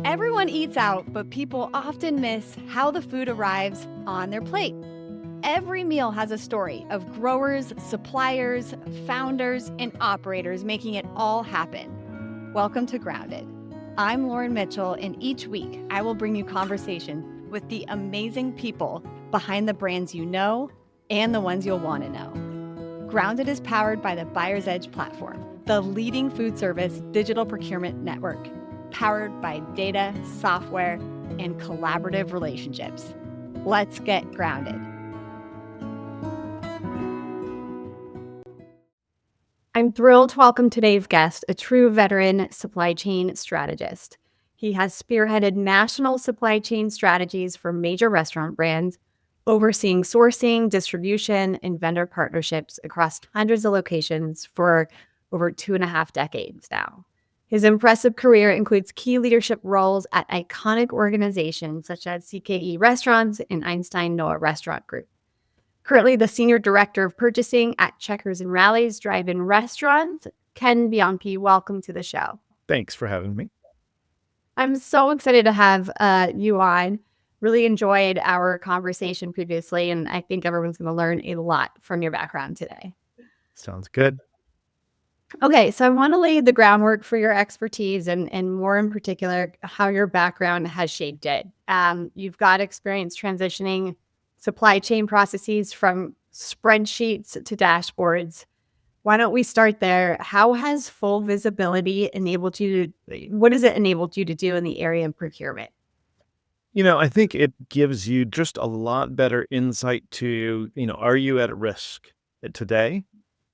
Everyone eats out, but people often miss how the food arrives on their plate. Every meal has a story of growers, suppliers, founders, and operators making it all happen. Welcome to Grounded. I'm Lauren Mitchell, and each week I will bring you conversation with the amazing people behind the brands you know and the ones you'll want to know. Grounded is powered by the Buyer's Edge platform, the leading food service digital procurement network, powered by data, software, and collaborative relationships. Let's get grounded. I'm thrilled to welcome today's guest, a true veteran supply chain strategist. He has spearheaded national supply chain strategies for major restaurant brands, overseeing sourcing, distribution, and vendor partnerships across hundreds of locations for over 2.5 decades now. His impressive career includes key leadership roles at iconic organizations such as CKE Restaurants and Einstein Noah Restaurant Group. Currently the Senior Director of Purchasing at Checkers and Rally's Drive-In Restaurants, Ken Bianchi, welcome to the show. Thanks for having me. I'm so excited to have you on. Really enjoyed our conversation previously, and I think everyone's going to learn a lot from your background today. Sounds good. Okay, so I want to lay the groundwork for your expertise and more in particular, how your background has shaped it. You've got experience transitioning supply chain processes from spreadsheets to dashboards. Why don't we start there? How has full visibility enabled you to, what has it enabled you to do in the area of procurement? I think it gives you just a lot better insight to, are you at risk today?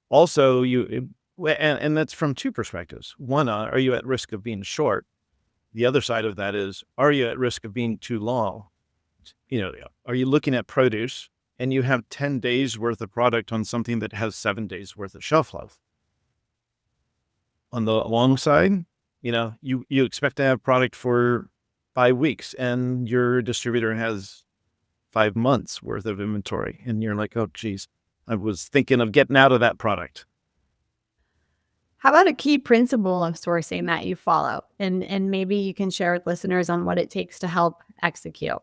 Also, and that's from two perspectives. One, are you at risk of being short? The other side of that is, are you at risk of being too long? Are you looking at produce and you have 10 days worth of product on something that has 7 days worth of shelf life? On the long side, you expect to have product for 5 weeks and your distributor has 5 months worth of inventory. And you're like, oh, geez, I was thinking of getting out of that product. How about a key principle of sourcing that you follow? And maybe you can share with listeners on what it takes to help execute.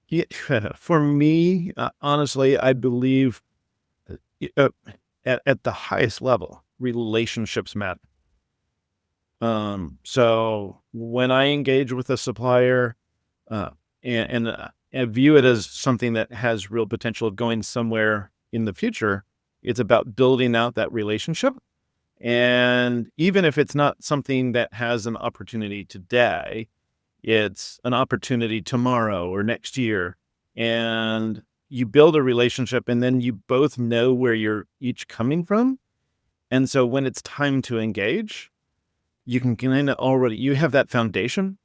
Yeah, for me, honestly, I believe at the highest level, relationships matter. So when I engage with a supplier, and view it as something that has real potential of going somewhere in the future, it's about building out that relationship. And even if it's not something that has an opportunity today, it's an opportunity tomorrow or next year. And you build a relationship and then you both know where you're each coming from. And so when it's time to engage, you can kind of you have that foundation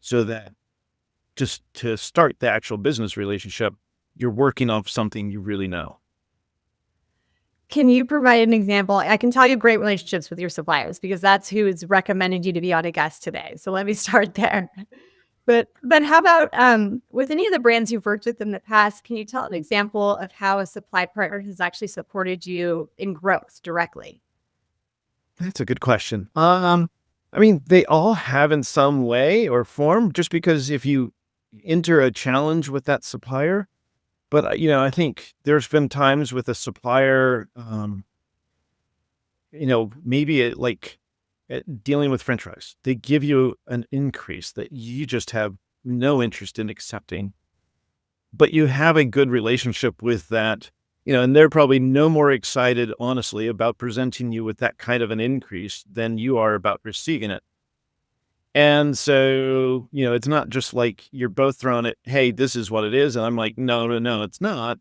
so that just to start the actual business relationship, you're working off something you really know. Can you provide an example? I can tell you great relationships with your suppliers because that's who has recommended you to be on a guest today. So let me start there. But how about with any of the brands you've worked with in the past, can you tell an example of how a supply partner has actually supported you in growth directly? That's a good question. They all have in some way or form, just because if you enter a challenge with that supplier, but I think there's been times with a supplier, maybe dealing with French fries, they give you an increase that you just have no interest in accepting, but you have a good relationship with that, and they're probably no more excited, honestly, about presenting you with that kind of an increase than you are about receiving it. And so, it's not just like you're both throwing it, hey, this is what it is. And I'm like, no, it's not.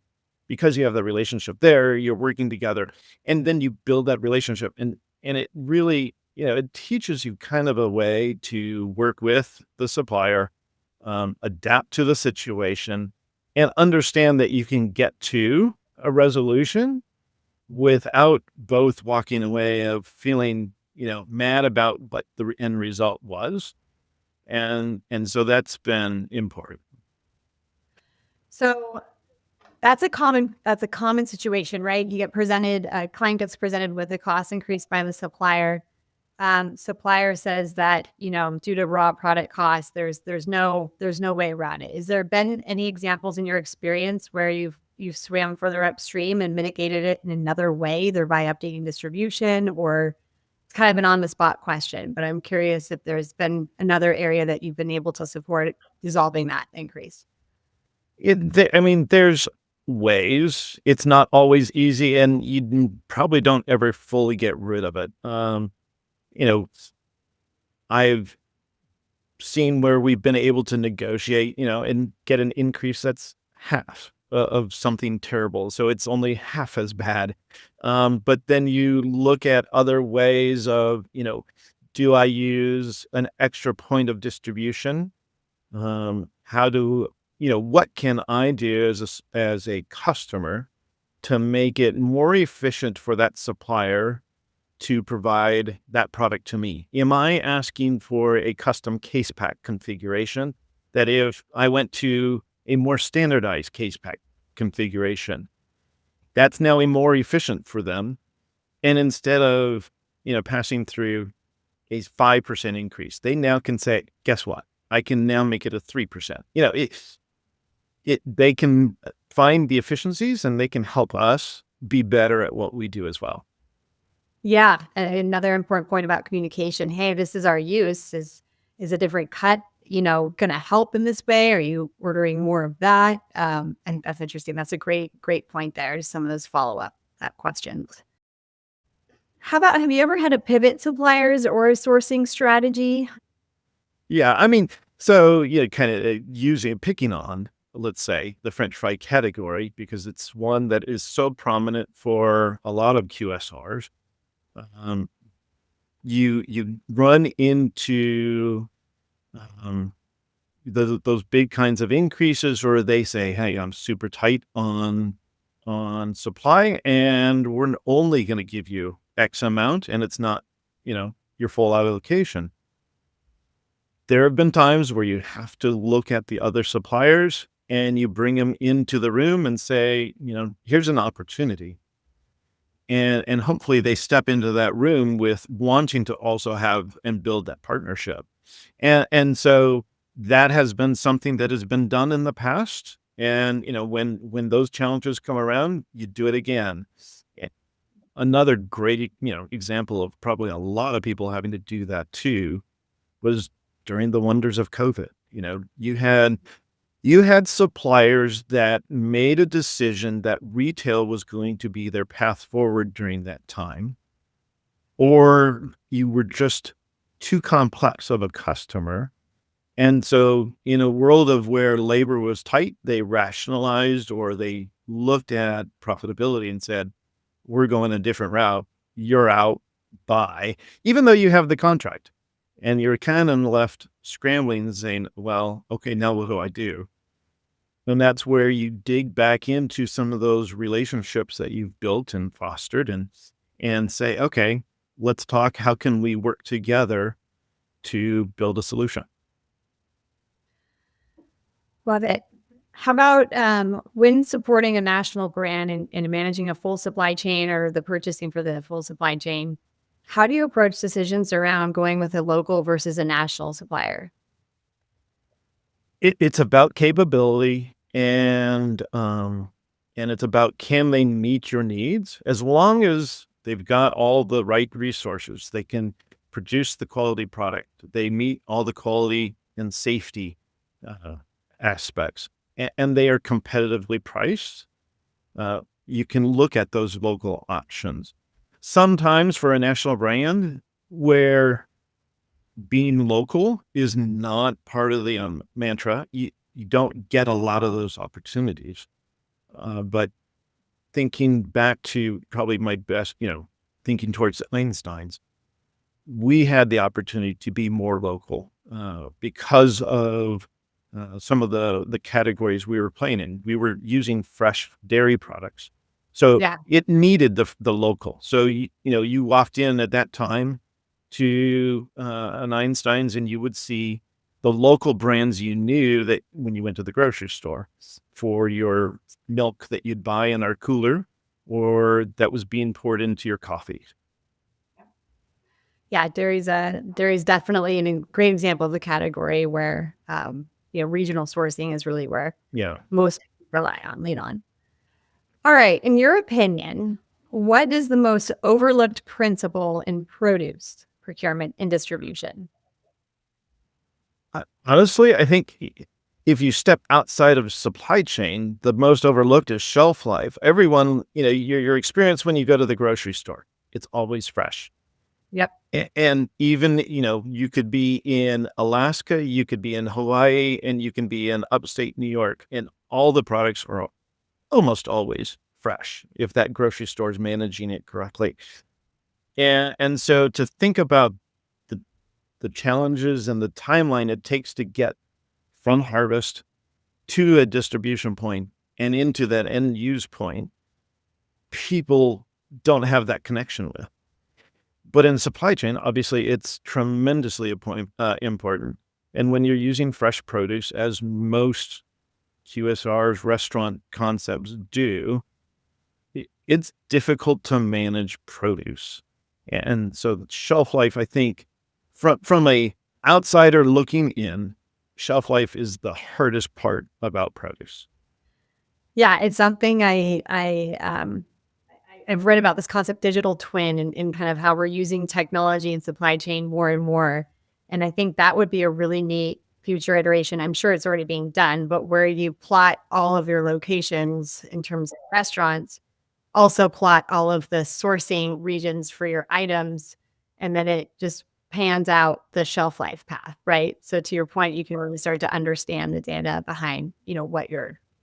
Because you have the relationship there, you're working together, and then you build that relationship. And it really, it teaches you kind of a way to work with the supplier, adapt to the situation, and understand that you can get to a resolution without both walking away of feeling mad about what the end result was. And so that's been important. So that's a common situation, right? A client gets presented with a cost increase by the supplier. supplier says that, due to raw product costs, there's no way around it. Is there been any examples in your experience where you've swam further upstream and mitigated it in another way, either by updating distribution, or it's kind of an on the spot question, but I'm curious if there's been another area that you've been able to support dissolving that increase. I mean, there's ways. It's not always easy, and probably don't ever fully get rid of it. You know, I've seen where we've been able to negotiate, and get an increase that's half of something terrible. So it's only half as bad. But then you look at other ways of, do I use an extra point of distribution? How do, what can I do as a customer to make it more efficient for that supplier to provide that product to me? Am I asking for a custom case pack configuration that if I went to a more standardized case pack configuration, that's now a more efficient for them? And instead of, passing through a 5% increase, they now can say, guess what? I can now make it a 3%. They can find the efficiencies and they can help us be better at what we do as well. Yeah, another important point about communication. Hey, this is our use. Is a different cut, going to help in this way? Are you ordering more of that? And that's interesting. That's a great point there. Just some of those follow up that questions. How about, have you ever had to pivot suppliers or a sourcing strategy? Yeah, I mean, so kind of picking on, let's say, the French fry category, because it's one that is so prominent for a lot of QSRs. Um, you run into um, those big kinds of increases, or they say, "Hey, I'm super tight on supply, and we're only going to give you X amount, and it's not, your full allocation." There have been times where you have to look at the other suppliers and you bring them into the room and say, here's an opportunity. And hopefully they step into that room with wanting to also have and build that partnership. And so that has been something that has been done in the past. And, when those challenges come around, you do it again. A- Another great, example of probably a lot of people having to do that too was during the wonders of COVID. You had suppliers that made a decision that retail was going to be their path forward during that time, or you were just too complex of a customer. And so in a world of where labor was tight, they rationalized or they looked at profitability and said, we're going a different route. You're out. Bye. Even though you have the contract. And you're kind of left scrambling and saying, well, okay, now what do I do? And that's where you dig back into some of those relationships that you've built and fostered and say, okay, let's talk. How can we work together to build a solution? Love it. How about when supporting a national brand and managing a full supply chain or the purchasing for the full supply chain? How do you approach decisions around going with a local versus a national supplier? It's about capability and it's about, can they meet your needs? As long as they've got all the right resources, they can produce the quality product, they meet all the quality and safety uh, aspects, and they are competitively priced. You can look at those local options. Sometimes for a national brand where being local is not part of the mantra, you don't get a lot of those opportunities. But thinking back to probably my best, thinking towards Einstein's, we had the opportunity to be more local because of some of the categories we were playing in. We were using fresh dairy products, so Yeah. it needed the local. So you walked in at that time to an Einstein's, and you would see the local brands you knew that when you went to the grocery store for your milk that you'd buy in our cooler or that was being poured into your coffee. Yeah, dairy's definitely a great example of the category where regional sourcing is really where Yeah. most lean on. All right, in your opinion, what is the most overlooked principle in produce procurement and distribution? Honestly, I think if you step outside of supply chain, the most overlooked is shelf life. Everyone, your experience when you go to the grocery store, it's always fresh. Yep. And even, you could be in Alaska, you could be in Hawaii, and you can be in upstate New York, and all the products are almost always fresh if that grocery store is managing it correctly. And so to think about the the challenges and the timeline it takes to get from harvest to a distribution point and into that end use point, people don't have that connection with. But in supply chain, obviously, it's tremendously important. And when you're using fresh produce, as most QSRs, restaurant concepts do, it's difficult to manage produce. And so the shelf life, I think, from a outsider looking in, shelf life is the hardest part about produce. Yeah, it's something I've read about this concept digital twin and kind of how we're using technology and supply chain more and more. And I think that would be a really neat future iteration. I'm sure it's already being done, but where you plot all of your locations in terms of restaurants, also plot all of the sourcing regions for your items, and then it just pans out the shelf life path, right? So to your point, you can really start to understand the data behind,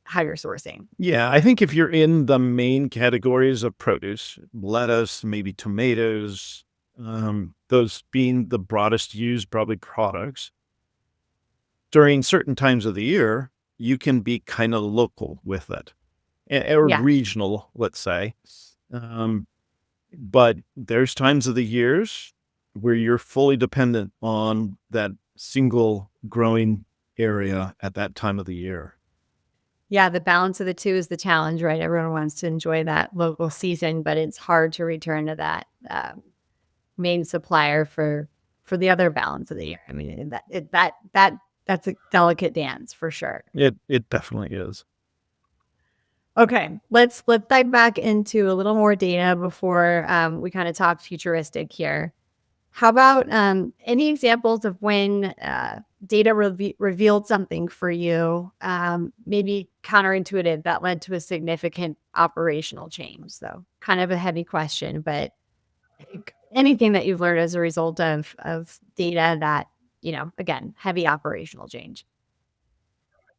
how you're sourcing. Yeah, I think if you're in the main categories of produce, lettuce, maybe tomatoes, those being the broadest used probably products, during certain times of the year, you can be kind of local with it or Yeah. regional, let's say. Um, but there's times of the years where you're fully dependent on that single growing area at that time of the year. Yeah, the balance of the 2 is the challenge, right? Everyone wants to enjoy that local season, but it's hard to return to that, main supplier for the other balance of the year. I mean, that's a delicate dance for sure. It definitely is. Okay, let's dive back into a little more data before, we kinda talk futuristic here. How about, any examples of when, data revealed something for you, maybe counterintuitive that led to a significant operational change? So kind of a heavy question, but anything that you've learned as a result of data that, again, heavy operational change.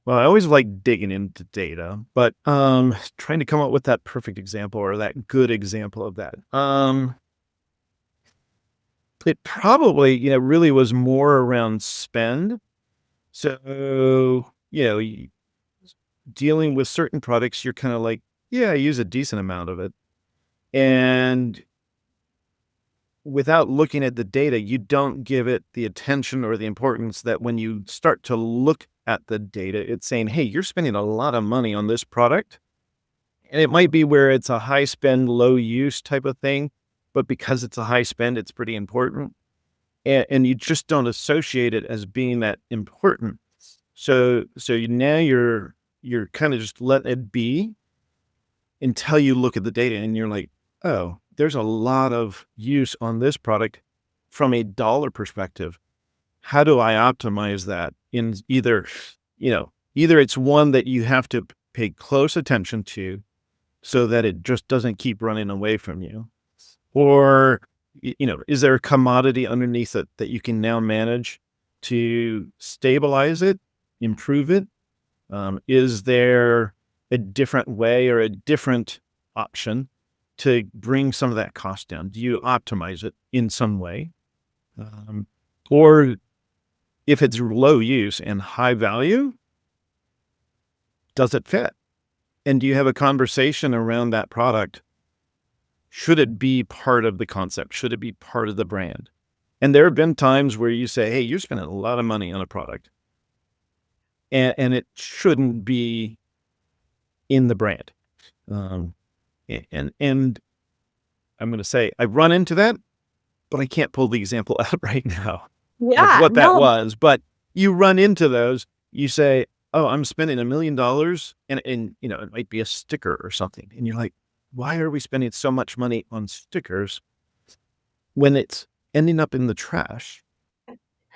Well, I always like digging into data, but trying to come up with that perfect example or that good example of that. It probably, really was more around spend. So, dealing with certain products, you're kind of like, yeah, I use a decent amount of it. And without looking at the data, you don't give it the attention or the importance that when you start to look at the data, it's saying, hey, you're spending a lot of money on this product. And it might be where it's a high spend, low use type of thing, but because it's a high spend, it's pretty important. And you just don't associate it as being that important. So now you're kind of just letting it be until you look at the data and you're like, oh, there's a lot of use on this product from a dollar perspective. How do I optimize that in either it's one that you have to pay close attention to so that it just doesn't keep running away from you, or is there a commodity underneath it that you can now manage to stabilize it, improve it? Is there a different way or a different option to bring some of that cost down? Do you optimize it in some way? Or if it's low use and high value, does it fit? And do you have a conversation around that product? Should it be part of the concept? Should it be part of the brand? And there have been times where you say, hey, you're spending a lot of money on a product and it shouldn't be in the brand. Um, and I'm going to say I've run into that. but I can't pull the example out right now of Yeah, what that no, was. But you run into those, you say, oh, I'm spending $1 million, and it might be a sticker or something. And you're like, why are we spending so much money on stickers when it's ending up in the trash?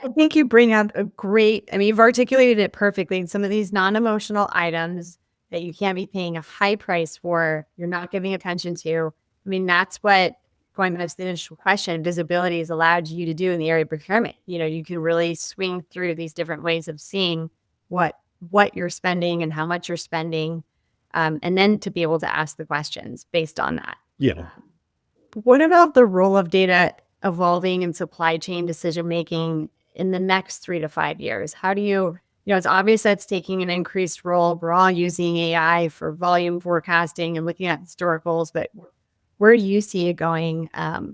I think you bring up you've articulated it perfectly. Some of these non-emotional items that you can't be paying a high price for, you're not giving attention to. I mean, that's what, going back to the initial question, visibility has allowed you to do in the area of procurement. You can really swing through these different ways of seeing what you're spending and how much you're spending, and then to be able to ask the questions based on that. Yeah. What about the role of data evolving in supply chain decision making in the next 3 to 5 years? How do it's obvious that's taking an increased role. We're all using AI for volume forecasting and looking at historicals, but where do you see it going,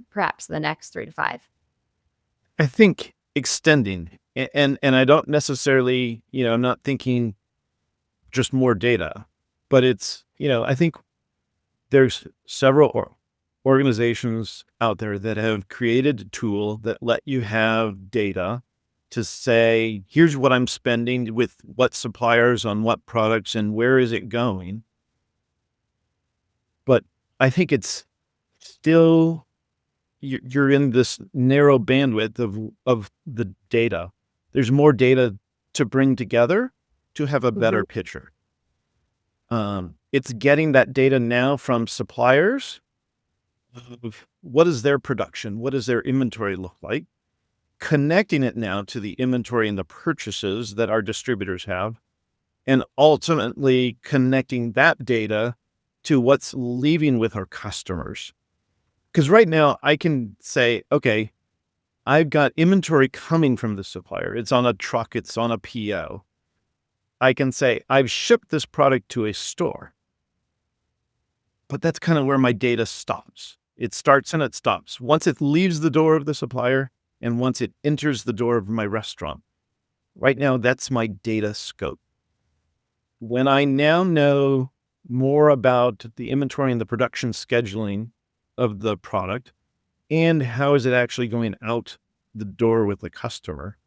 perhaps the next 3 to 5? I think extending, and I don't necessarily, I'm not thinking just more data, but it's, I think there's several organizations out there that have created a tool that let you have data to say, here's what I'm spending with what suppliers on what products and where is it going. But I think it's still, you're in this narrow bandwidth of the data. There's more data to bring together to have a better picture. It's getting that data now from suppliers of what is their production, what does their inventory look like, connecting it now to the inventory and the purchases that our distributors have, and ultimately connecting that data to what's leaving with our customers. Because right now I can say, okay, I've got inventory coming from the supplier. It's on a truck, it's on a PO. I can say, I've shipped this product to a store. But that's kind of where my data stops. It starts and it stops. Once it leaves the door of the supplier and once it enters the door of my restaurant. Right now, that's my data scope. When I now know more about the inventory and the production scheduling of the product and how is it actually going out the door with the customer,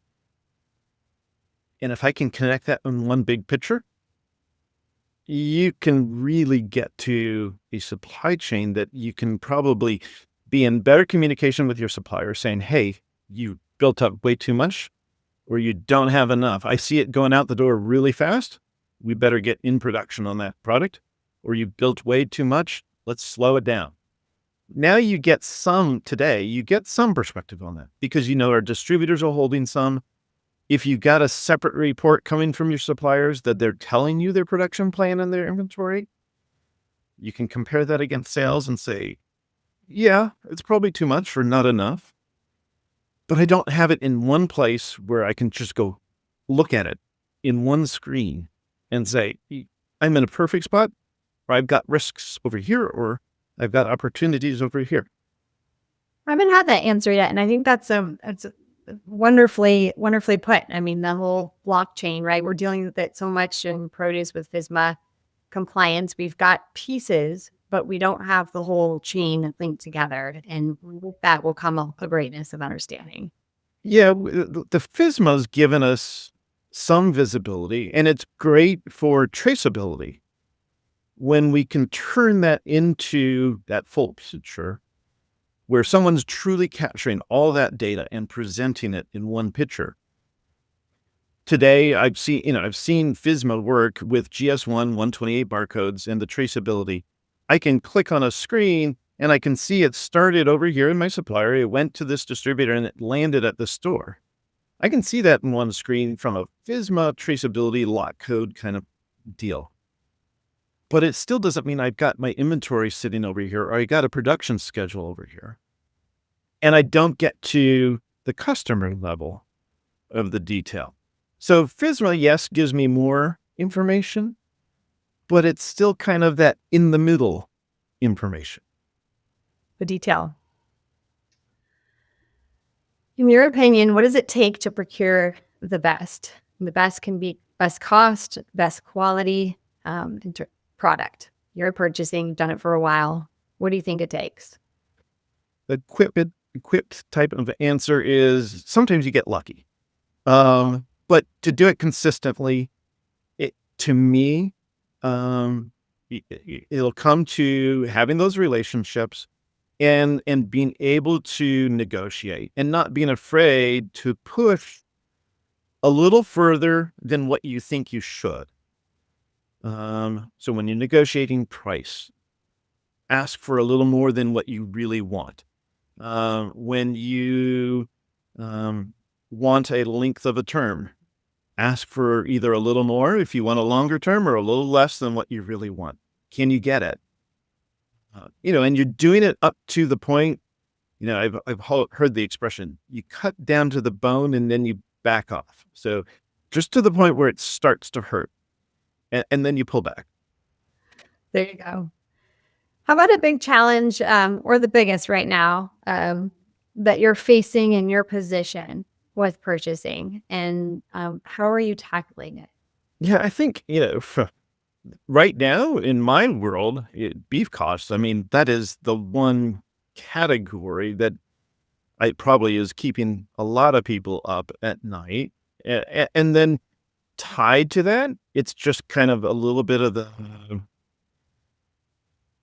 and if I can connect that in one big picture, you can really get to a supply chain that you can probably be in better communication with your supplier saying, hey, you built up way too much or you don't have enough. I see it going out the door really fast. We better get in production on that product. Or you built way too much. Let's slow it down. Now you get some perspective on that because our distributors are holding some. If you got a separate report coming from your suppliers that they're telling you their production plan and their inventory, you can compare that against sales and say, yeah, it's probably too much or not enough. But I don't have it in one place where I can just go look at it in one screen and say, I'm in a perfect spot, or I've got risks over here, or I've got opportunities over here. I haven't had that answer yet, and I think that's wonderfully put. I mean, the whole blockchain, right? We're dealing with it so much in produce with FSMA compliance. We've got pieces, but we don't have the whole chain linked together. And with that will come a greatness of understanding. Yeah, the FSMA's given us some visibility, and it's great for traceability. When we can turn that into that full picture, where someone's truly capturing all that data and presenting it in one picture. Today, I've seen FSMA work with GS1 128 barcodes and the traceability. I can click on a screen and I can see it started over here in my supplier. It went to this distributor and it landed at the store. I can see that in one screen from a FSMA traceability lot code kind of deal. But it still doesn't mean I've got my inventory sitting over here or I got a production schedule over here. And I don't get to the customer level of the detail. So FSMA, yes, gives me more information, but it's still kind of that in the middle information. The detail. In your opinion, what does it take to procure the best? The best can be best cost, best quality, product. You're purchasing, done it for a while. What do you think it takes? Equipment quick type of answer is sometimes you get lucky. But to do it consistently, to me, um, it'll come to having those relationships and being able to negotiate and not being afraid to push a little further than what you think you should. So when you're negotiating price, ask for a little more than what you really want. When you want a length of a term, ask for either a little more if you want a longer term or a little less than what you really want. Can you get it? And you're doing it up to the point, I've heard the expression, you cut down to the bone and then you back off. So just to the point where it starts to hurt and then you pull back. There you go. How about a big challenge, or the biggest right now, that you're facing in your position with purchasing, and how are you tackling it? Yeah, I think, right now in my world, beef costs, I mean, that is the one category that I probably is keeping a lot of people up at night. And then tied to that, it's just kind of a little bit of the,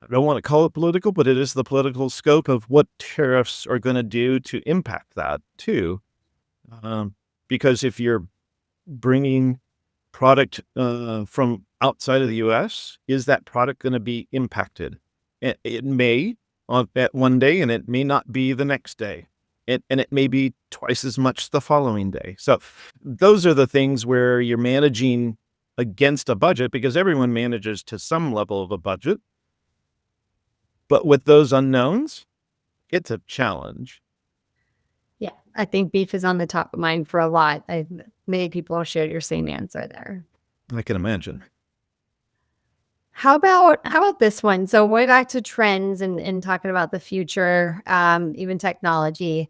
I don't want to call it political, but it is the political scope of what tariffs are going to do to impact that too. Because if you're bringing product from outside of the US, is that product going to be impacted? It may at one day, and it may not be the next day. And it may be twice as much the following day. So those are the things where you're managing against a budget, because everyone manages to some level of a budget. But with those unknowns, it's a challenge. Yeah, I think beef is on the top of mind for a lot. Many people share your same answer there. I can imagine. How about this one? So way back to trends and talking about the future, even technology.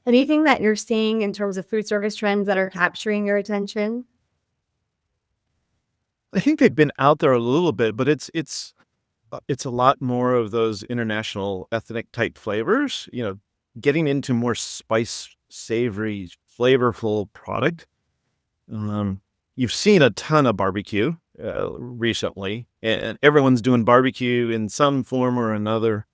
Anything that you're seeing in terms of food service trends that are capturing your attention? I think they've been out there a little bit, but it's a lot more of those international ethnic type flavors, getting into more spice, savory, flavorful product. You've seen a ton of barbecue recently, and everyone's doing barbecue in some form or another.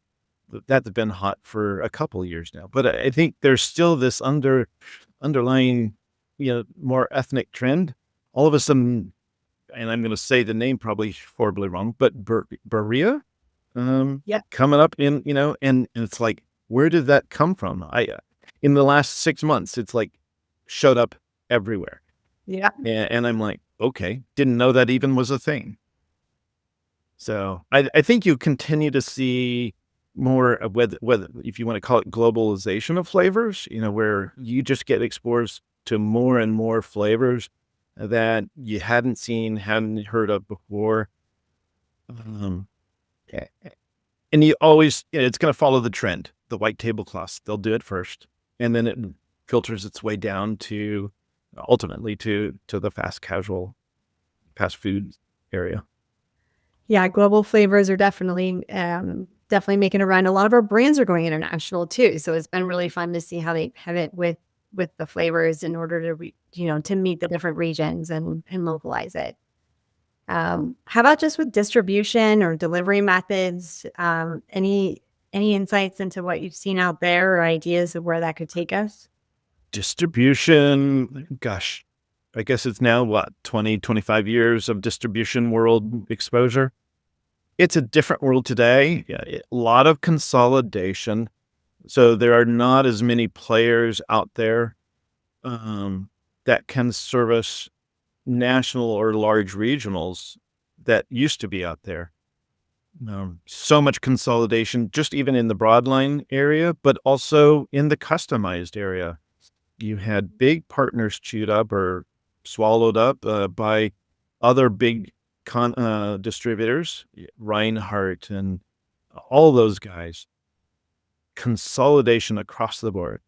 That's been hot for a couple of years now. But I think there's still this underlying, more ethnic trend. All of a sudden, and I'm going to say the name probably horribly wrong, but Berea, Yeah. coming up in, and it's like, where did that come from? In the last 6 months, it's like showed up everywhere. Yeah. And I'm like, okay, didn't know that even was a thing. So I think you continue to see more of whether if you want to call it globalization of flavors, where you just get exposed to more and more flavors that you hadn't seen, hadn't heard of before. A- and you always, it's going to follow the trend. The white tablecloths, they'll do it first, and then it filters its way down to ultimately to the fast food area. Yeah, global flavors are definitely making a run. A lot of our brands are going international too, so it's been really fun to see how they pivot with the flavors in order to meet the different regions and localize it. How about just with distribution or delivery methods? Any insights into what you've seen out there or ideas of where that could take us? Distribution, gosh, I guess it's now what, 20, 25 years of distribution world exposure. It's a different world today. Yeah, a lot of consolidation. So there are not as many players out there that can service national or large regionals that used to be out there. So much consolidation, just even in the broadline area, but also in the customized area. You had big partners chewed up or swallowed up by other big distributors, Reinhardt and all those guys. Consolidation across the board.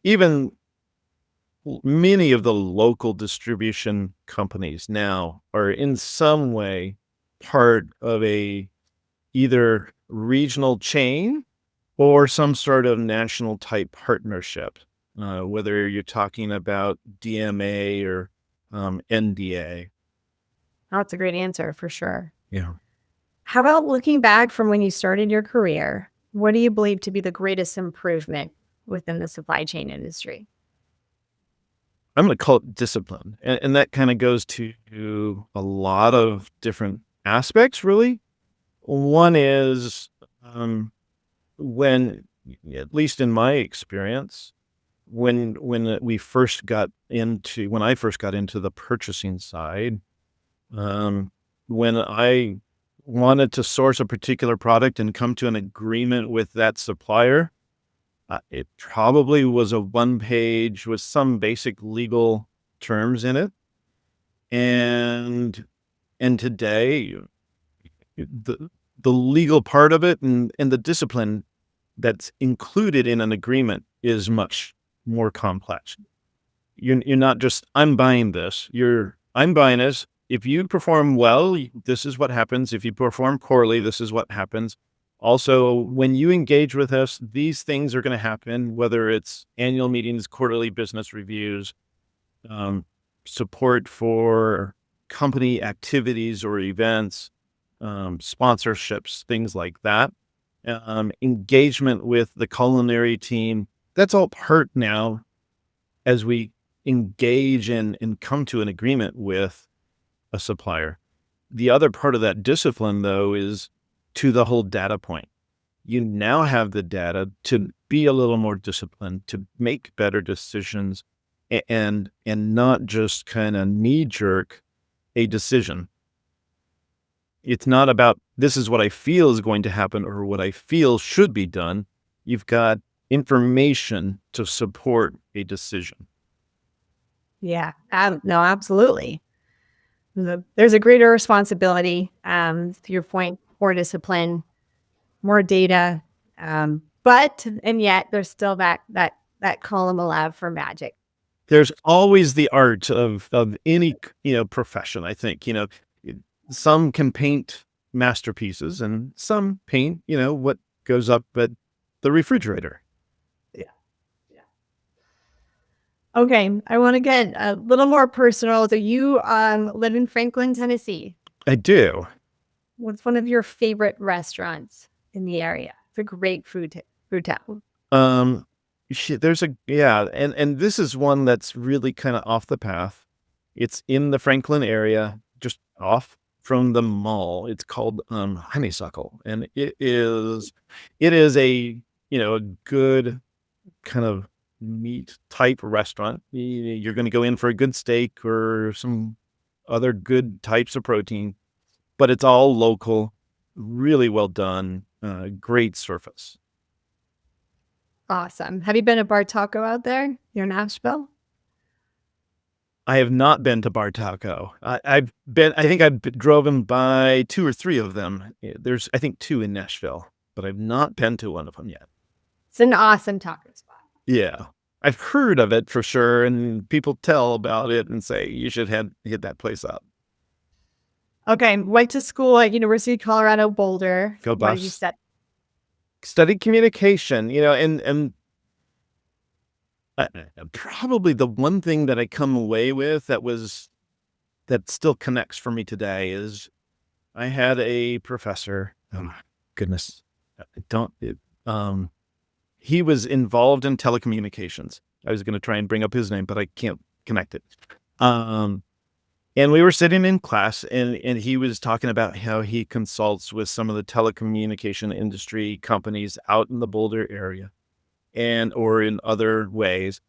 Even many of the local distribution companies now are in some way part of a either regional chain or some sort of national type partnership, whether you're talking about DMA or NDA. That's a great answer for sure. Yeah. How about looking back from when you started your career? What do you believe to be the greatest improvement within the supply chain industry? I'm going to call it discipline. And that kind of goes to a lot of different aspects, really. One is when, at least in my experience, when I first got into the purchasing side, when I wanted to source a particular product and come to an agreement with that supplier, it probably was a one page with some basic legal terms in it. And today, the legal part of it and the discipline that's included in an agreement is much more complex. You're not just, I'm buying this. I'm buying this. If you perform well, this is what happens. If you perform poorly, this is what happens. Also, when you engage with us, these things are going to happen, whether it's annual meetings, quarterly business reviews, support for company activities or events, sponsorships, things like that, engagement with the culinary team. That's all part now as we engage and come to an agreement with a supplier. The other part of that discipline, though, is to the whole data point. You now have the data to be a little more disciplined, to make better decisions, and not just kind of knee jerk a decision. It's not about this is what I feel is going to happen or what I feel should be done. You've got information to support a decision. Yeah, no, absolutely. There's a greater responsibility, to your point, more discipline, more data, and yet there's still that column allowed for magic. There's always the art of any profession. I think some can paint masterpieces and some paint what goes up at the refrigerator. Okay, I want to get a little more personal. So you live in Franklin, Tennessee. I do. What's one of your favorite restaurants in the area? It's a great food town. And this is one that's really kind of off the path. It's in the Franklin area, just off from the mall. It's called Honeysuckle, and it is a a good kind of meat type restaurant. You're going to go in for a good steak or some other good types of protein, but it's all local, really well done, great surface. Awesome. Have you been to Bar Taco out there near Nashville? I have not been to Bar Taco. I think I've driven by 2 or 3 of them. There's, I think, 2 in Nashville, but I've not been to one of them yet. It's an awesome taco spot. Yeah. I've heard of it for sure, and people tell about it and say you should hit that place up. Okay, went to school at University of Colorado Boulder. Go What did Buffs. you study? Studied communication, and probably the one thing that I come away with that still connects for me today is I had a professor. Oh my goodness, he was involved in telecommunications. I was going to try and bring up his name, but I can't connect it. And we were sitting in class, and he was talking about how he consults with some of the telecommunication industry companies out in the Boulder area, or in other ways.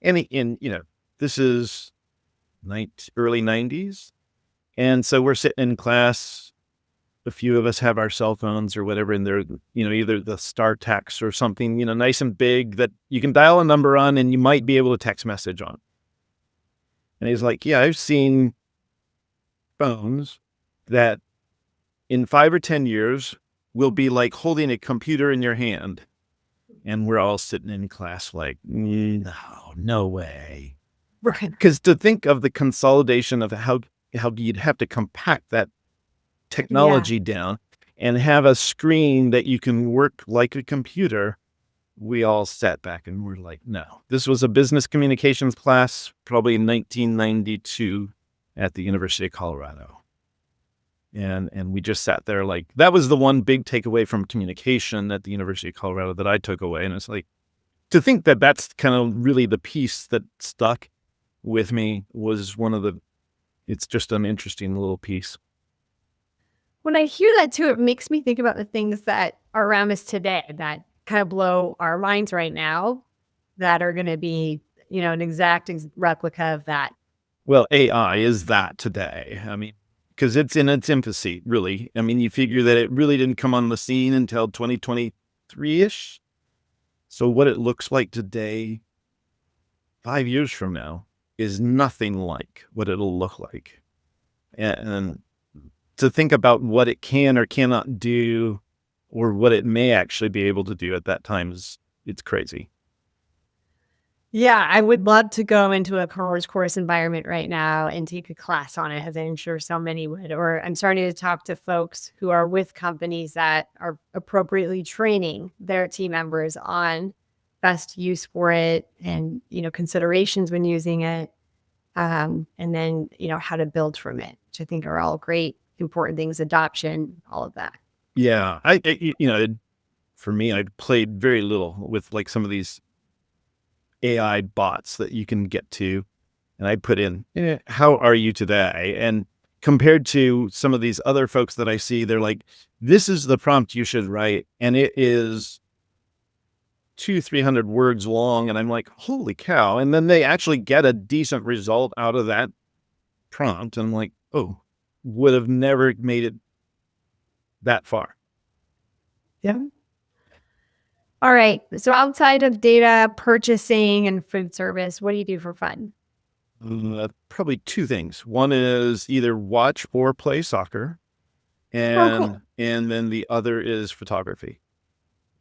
And this is early 90s, and so we're sitting in class. A few of us have our cell phones or whatever, and they're either the StarText or something nice and big that you can dial a number on, and you might be able to text message on. And he's like, yeah, I've seen phones that in 5 or 10 years will be like holding a computer in your hand. And we're all sitting in class like, no way. Right. Because to think of the consolidation of how you'd have to compact that technology down. and have a screen that you can work like a computer, we all sat back and were like, no. This was a business communications class, probably in 1992 at the University of Colorado. And we just sat there like, that was the one big takeaway from communication at the University of Colorado that I took away. And it's like, to think that that's kind of really the piece that stuck with me was it's just an interesting little piece. When I hear that too, it makes me think about the things that are around us today that kind of blow our minds right now that are going to be, an exact replica of that. Well, AI is that today. I mean, because it's in its infancy, really. I mean, you figure that it really didn't come on the scene until 2023-ish. So what it looks like today, 5 years from now, is nothing like what it'll look like. And to think about what it can or cannot do, or what it may actually be able to do at that time, it's crazy. Yeah, I would love to go into a college course environment right now and take a class on it, as I'm sure so many would. Or I'm starting to talk to folks who are with companies that are appropriately training their team members on best use for it and, considerations when using it. And then, how to build from it, which I think are all great, important things, adoption, all of that. Yeah. For me, I played very little with like some of these AI bots that you can get to. And I put in, how are you today? And compared to some of these other folks that I see, they're like, this is the prompt you should write. And it is 200-300 words long. And I'm like, holy cow. And then they actually get a decent result out of that prompt. And I'm like, oh, would have never made it that far. Yeah. All right. So outside of data purchasing and food service, what do you do for fun? Probably two things. One is either watch or play soccer. Cool. And then the other is photography.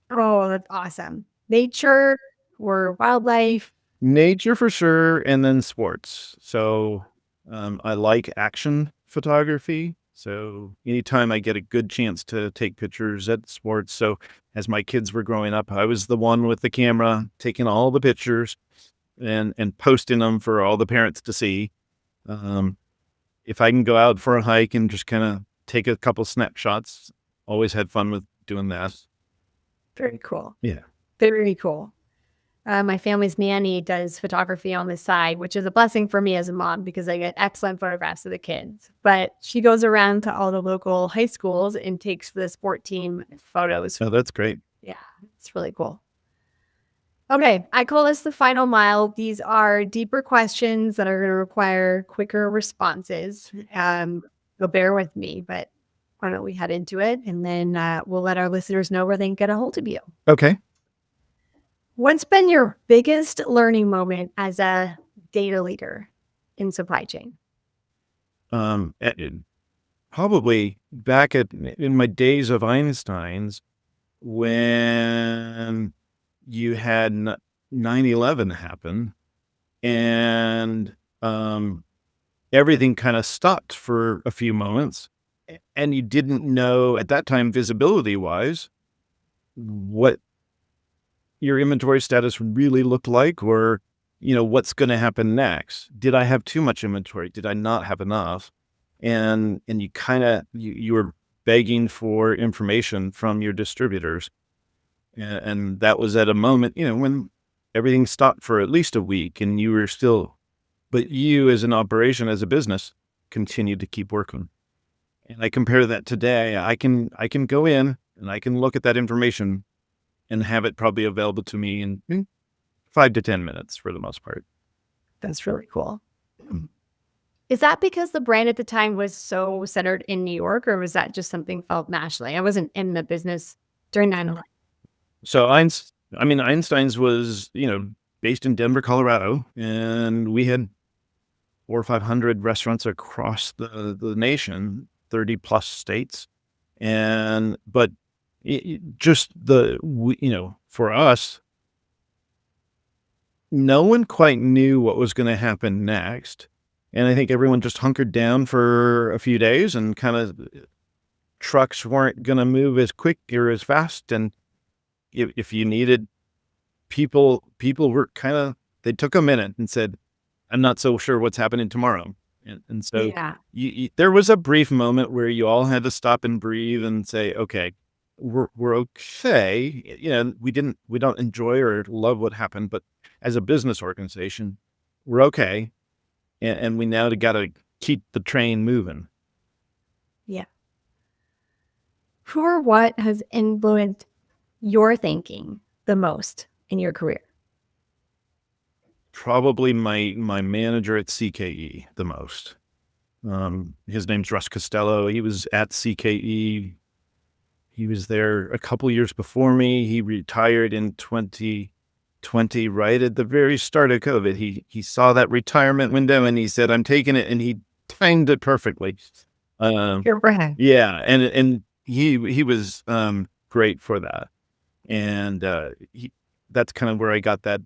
Oh, that's awesome. Nature or wildlife? Nature for sure, and then sports. So I like action photography. So anytime I get a good chance to take pictures at sports. So as my kids were growing up, I was the one with the camera taking all the pictures and posting them for all the parents to see. If I can go out for a hike and just kind of take a couple snapshots, always had fun with doing that. Very cool. Yeah. Very cool. My family's nanny does photography on the side, which is a blessing for me as a mom because I get excellent photographs of the kids. But she goes around to all the local high schools and takes the sport team photos. Oh, that's great. Yeah, it's really cool. Okay, I call this the final mile. These are deeper questions that are going to require quicker responses. So bear with me, but why don't we head into it and then we'll let our listeners know where they can get a hold of you. Okay. What's been your biggest learning moment as a data leader in supply chain? Probably back in my days of Einstein's, when you had 9/11 happen and everything kind of stopped for a few moments, and you didn't know at that time, visibility wise, what your inventory status really looked like, or, what's going to happen next. Did I have too much inventory? Did I not have enough? And you kind of, you were begging for information from your distributors. And that was at a moment, when everything stopped for at least a week and you were still, but you as an operation, as a business, continued to keep working. And I compare that today, I can go in and I can look at that information and have it probably available to me in 5 to 10 minutes for the most part. That's really cool. Is that because the brand at the time was so centered in New York, or was that just something felt nationally? I wasn't in the business during 9/11. So Einstein's was, based in Denver, Colorado, and we had 400 or 500 restaurants across the nation, 30 plus states. But for us, no one quite knew what was going to happen next. And I think everyone just hunkered down for a few days and kind of trucks weren't going to move as quick or as fast. And if you needed people were they took a minute and said, I'm not so sure what's happening tomorrow. And so Yeah. there was a brief moment where you all had to stop and breathe and say, okay, we're okay. We don't enjoy or love what happened, but as a business organization, we're okay. And we now got to keep the train moving. Yeah. Who or what has influenced your thinking the most in your career? Probably my manager at CKE the most. His name's Russ Costello. He was at CKE. He was there a couple years before me. He retired in 2020, right at the very start of COVID. He saw that retirement window and he said, I'm taking it, and he timed it perfectly. You're right. Yeah, and he was great for that. And that's kind of where I got that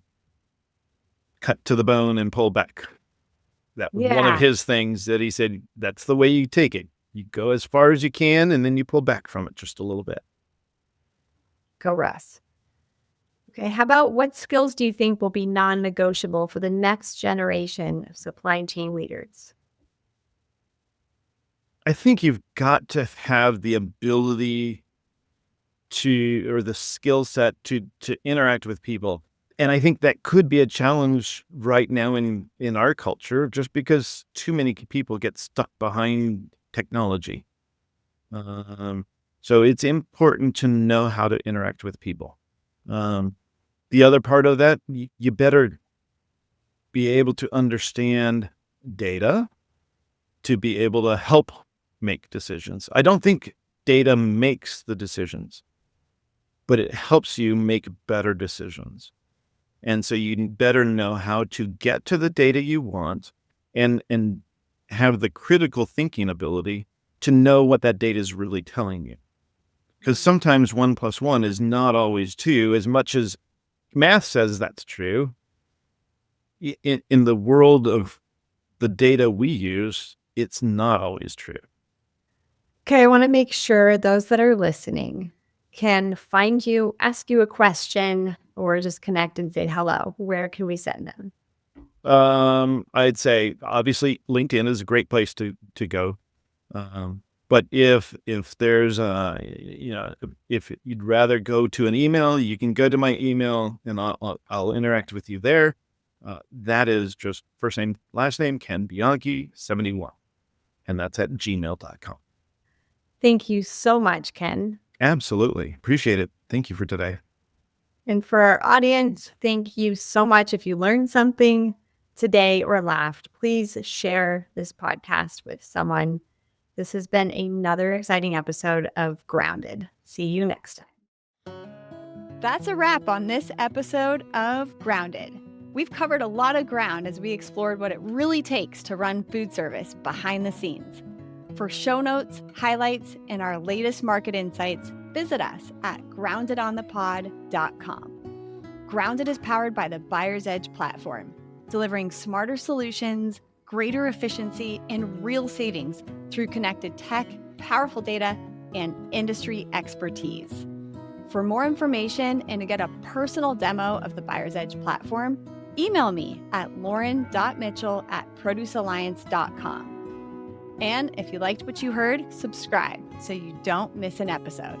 cut to the bone and pull back. That was one of his things that he said, that's the way you take it. You go as far as you can, and then you pull back from it just a little bit. Go Russ. Okay, how about what skills do you think will be non-negotiable for the next generation of supply chain leaders? I think you've got to have the ability or the skill set to interact with people. And I think that could be a challenge right now in our culture, just because too many people get stuck behind technology. So it's important to know how to interact with people. The other part of that, you better be able to understand data to be able to help make decisions. I don't think data makes the decisions, but it helps you make better decisions. And so you better know how to get to the data you want and have the critical thinking ability to know what that data is really telling you. Because sometimes 1 + 1 is not always 2, as much as math says that's true. In the world of the data we use, it's not always true. Okay, I want to make sure those that are listening can find you, ask you a question, or just connect and say hello. Where can we send them? I'd say obviously LinkedIn is a great place to go. But if there's if you'd rather go to an email, you can go to my email and I'll interact with you there. That is just first name, last name, Ken Bianchi 71. And that's at gmail.com. Thank you so much, Ken. Absolutely. Appreciate it. Thank you for today. And for our audience, thank you so much. If you learned something today or laughed, please share this podcast with someone. This has been another exciting episode of Grounded. See you next time. That's a wrap on this episode of Grounded. We've covered a lot of ground as we explored what it really takes to run food service behind the scenes. For show notes, highlights, and our latest market insights, visit us at groundedonthepod.com. Grounded is powered by the Buyer's Edge platform, delivering smarter solutions, greater efficiency, and real savings through connected tech, powerful data, and industry expertise. For more information and to get a personal demo of the Buyer's Edge platform, email me at lauren.mitchell@producealliance.com. And if you liked what you heard, subscribe so you don't miss an episode.